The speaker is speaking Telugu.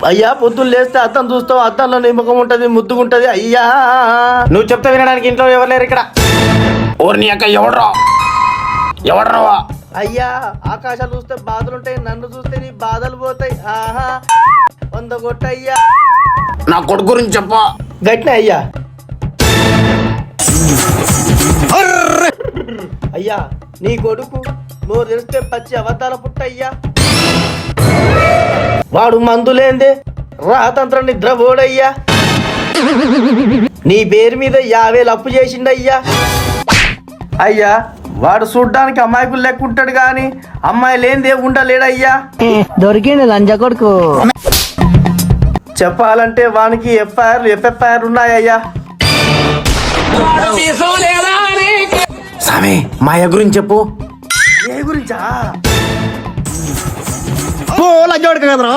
అయ్యా పొద్దున్న లేస్తే అద్దం చూస్తావు, అద్దంలో నీ ముఖం ఉంటది, ముద్దుగుంటది. అయ్యా నువ్వు చెప్తా వినడానికి ఇంట్లో ఎవరు లేరు ఇక్కడ. ఓర్ని అక్క ఎవడ్రావా? అయ్యా ఆకాశాలు చూస్తే బాధలుంటాయి, నన్ను చూస్తే నీ బాధలు పోతాయి. ఆహా 100 కొట్టు అయ్యా. నా కొడుకు గురించి చెప్ప. గట్టిన అయ్యా. అయ్యా నీ కొడుకు నోరు తెరిస్తే పచ్చి అబద్ధాల పుట్టయ్యా. వాడు మందులేందే రాతంత్రం నిద్రపోడయ్యా. నీ పేరు మీద 50,000 అప్పు చేసిండయ్యా. అయ్యా వాడు చూడ్డానికి అమ్మాయికులు లెక్క ఉంటాడు గాని అమ్మాయి లేనిదే ఉండలేడయ్యా. దొరికింది లంజ కొడుకు. చెప్పాలంటే వానికి ఎఫ్ఐఆర్ ఉన్నాయ్యా. సామి మాయ గురించి చెప్పు. ఏ గురించా? లంజ కొడుకు కదరా.